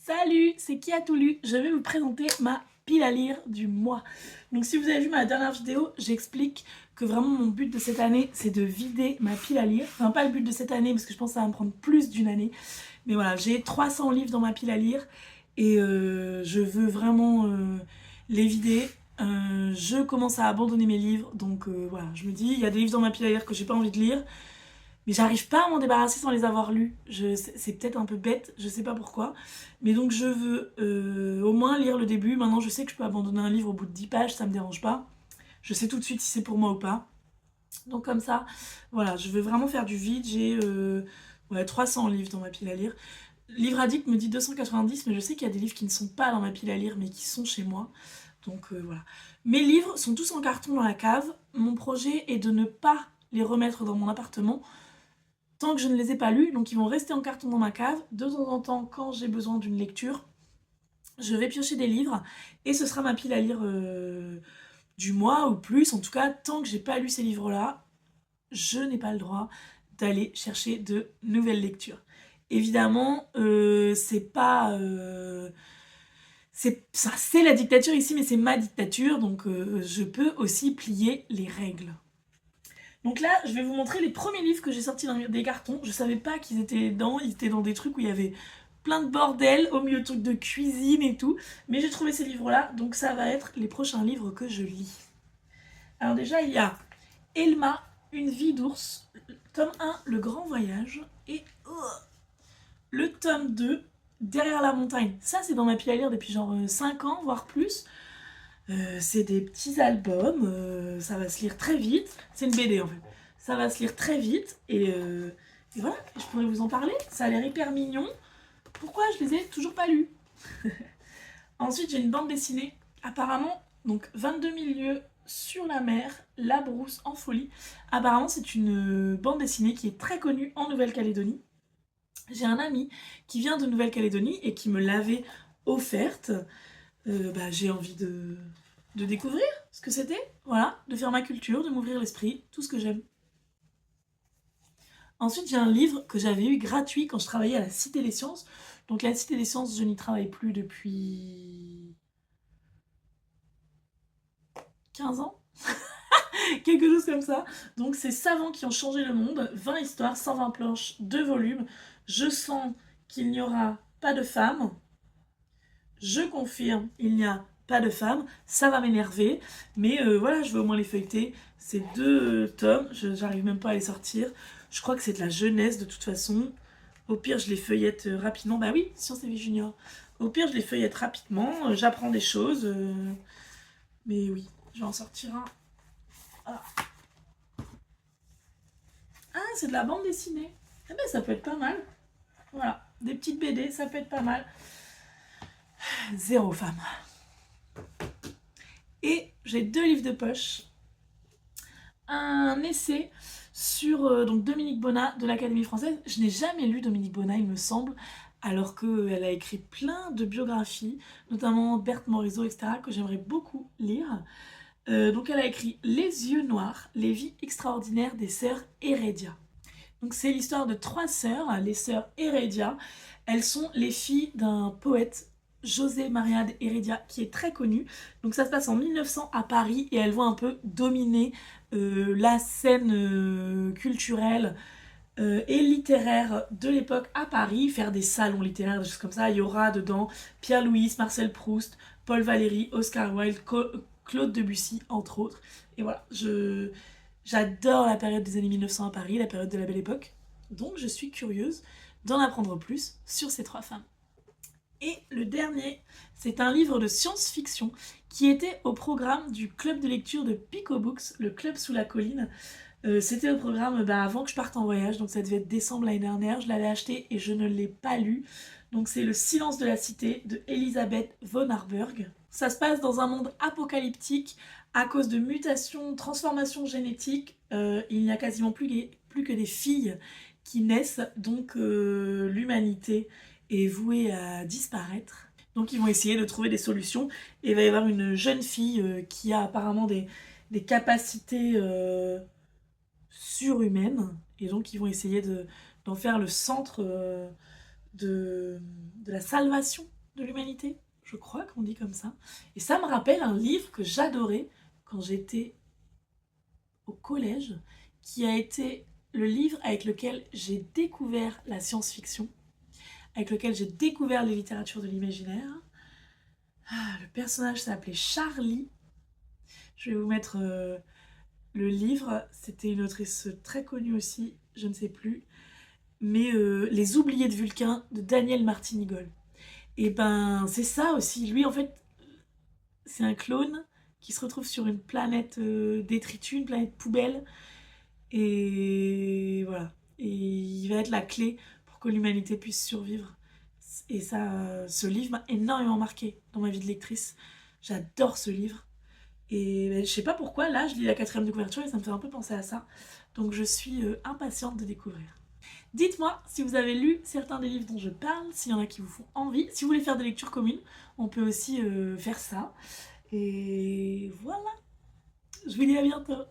Salut, c'est qui a tout lu? Je vais vous présenter ma pile à lire du mois. Donc si vous avez vu ma dernière vidéo, j'explique que vraiment mon but de cette année, c'est de vider ma pile à lire. Enfin pas le but de cette année, parce que je pense que ça va me prendre plus d'une année. Mais voilà, j'ai 300 livres dans ma pile à lire et je veux vraiment les vider. Je commence à abandonner mes livres, donc voilà, je me dis, il y a des livres dans ma pile à lire que j'ai pas envie de lire. Mais j'arrive pas à m'en débarrasser sans les avoir lus. C'est peut-être un peu bête, je sais pas pourquoi. Mais donc je veux au moins lire le début. Maintenant je sais que je peux abandonner un livre au bout de 10 pages, ça me dérange pas. Je sais tout de suite si c'est pour moi ou pas. Donc comme ça, voilà, je veux vraiment faire du vide. J'ai ouais, 300 livres dans ma pile à lire. Livre Addict me dit 290, mais je sais qu'il y a des livres qui ne sont pas dans ma pile à lire, mais qui sont chez moi. Donc voilà. Mes livres sont tous en carton dans la cave. Mon projet est de ne pas les remettre dans mon appartement tant que je ne les ai pas lus, donc ils vont rester en carton dans ma cave. De temps en temps, quand j'ai besoin d'une lecture, je vais piocher des livres et ce sera ma pile à lire du mois ou plus. En tout cas, tant que j'ai pas lu ces livres-là, je n'ai pas le droit d'aller chercher de nouvelles lectures. Évidemment, c'est pas... c'est la dictature ici, mais c'est ma dictature, donc je peux aussi plier les règles. Donc là, je vais vous montrer les premiers livres que j'ai sortis des cartons. Je savais pas qu'ils étaient dedans, ils étaient dans des trucs où il y avait plein de bordel, au milieu de trucs de cuisine et tout. Mais j'ai trouvé ces livres-là, donc ça va être les prochains livres que je lis. Alors déjà, il y a Elma, Une vie d'ours, tome 1, Le Grand Voyage, et le tome 2, Derrière la montagne. Ça, c'est dans ma pile à lire depuis genre 5 ans, voire plus. C'est des petits albums, ça va se lire très vite. C'est une BD en fait. Ça va se lire très vite et voilà, je pourrais vous en parler. Ça a l'air hyper mignon. Pourquoi je les ai toujours pas lus? Ensuite, j'ai une bande dessinée. Apparemment, donc 22 000 lieues sur la mer, La Brousse en folie. Apparemment, c'est une bande dessinée qui est très connue en Nouvelle-Calédonie. J'ai un ami qui vient de Nouvelle-Calédonie et qui me l'avait offerte. J'ai envie de découvrir ce que c'était, voilà, de faire ma culture, de m'ouvrir l'esprit, tout ce que j'aime. Ensuite, j'ai un livre que j'avais eu gratuit quand je travaillais à la Cité des Sciences. Donc la Cité des Sciences, je n'y travaille plus depuis 15 ans, quelque chose comme ça. Donc c'est Savants qui ont changé le monde, 20 histoires, 120 planches, 2 volumes. Je sens qu'il n'y aura pas de femmes. Je confirme, il n'y a pas de femmes, ça va m'énerver, mais voilà, je vais au moins les feuilleter. C'est 2 tomes, j'arrive même pas à les sortir. Je crois que c'est de la jeunesse de toute façon. Au pire, je les feuillette rapidement. Bah oui, Science et Vie Junior. Au pire, je les feuillette rapidement, j'apprends des choses. Mais oui, je vais en sortir un. Voilà. Ah, c'est de la bande dessinée. Eh ben, ça peut être pas mal. Voilà, des petites BD, ça peut être pas mal. Zéro femme. Et j'ai 2 livres de poche. Un essai sur donc Dominique Bonnat de l'Académie française. Je n'ai jamais lu Dominique Bonnat, il me semble, alors qu'elle a écrit plein de biographies, notamment Berthe Morisot, etc., que j'aimerais beaucoup lire. Donc elle a écrit Les yeux noirs, les vies extraordinaires des sœurs Heredia. Donc c'est l'histoire de 3 sœurs, les sœurs Heredia. Elles sont les filles d'un poète, José María de Heredia, qui est très connu. Donc ça se passe en 1900 à Paris et elles vont un peu dominer la scène culturelle et littéraire de l'époque à Paris, faire des salons littéraires, des choses comme ça. Il y aura dedans Pierre-Louis, Marcel Proust, Paul Valéry, Oscar Wilde, Claude Debussy, entre autres. Et voilà, j'adore la période des années 1900 à Paris, la période de la Belle Époque. Donc je suis curieuse d'en apprendre plus sur ces 3 femmes. Et le dernier, c'est un livre de science-fiction qui était au programme du club de lecture de Pico Books, le club sous la colline. C'était au programme avant que je parte en voyage, donc ça devait être décembre l'année dernière. Je l'avais acheté et je ne l'ai pas lu. Donc c'est Le silence de la cité de Elisabeth von Harburg. Ça se passe dans un monde apocalyptique à cause de mutations, transformations génétiques. Il n'y a quasiment plus que des filles qui naissent, donc l'humanité est vouée à disparaître. Donc ils vont essayer de trouver des solutions et il va y avoir une jeune fille qui a apparemment des capacités surhumaines et donc ils vont essayer d'en faire le centre de la salvation de l'humanité, je crois qu'on dit comme ça. Et ça me rappelle un livre que j'adorais quand j'étais au collège, qui a été le livre avec lequel j'ai découvert la science-fiction, avec lequel j'ai découvert les littératures de l'imaginaire. Le personnage s'appelait Charlie. Je vais vous mettre le livre. C'était une autrice très connue aussi, je ne sais plus. Mais Les Oubliés de Vulcain de Daniel Martinigol. Et ben c'est ça aussi. Lui en fait, c'est un clone qui se retrouve sur une planète détritus, une planète poubelle. Et voilà. Et il va être la clé pour que l'humanité puisse survivre. Et ça, ce livre m'a énormément marqué dans ma vie de lectrice. J'adore ce livre. Et ben, je sais pas pourquoi, là, je lis la 4e de couverture et ça me fait un peu penser à ça. Donc je suis impatiente de découvrir. Dites-moi si vous avez lu certains des livres dont je parle, s'il y en a qui vous font envie. Si vous voulez faire des lectures communes, on peut aussi faire ça. Et voilà. Je vous dis à bientôt.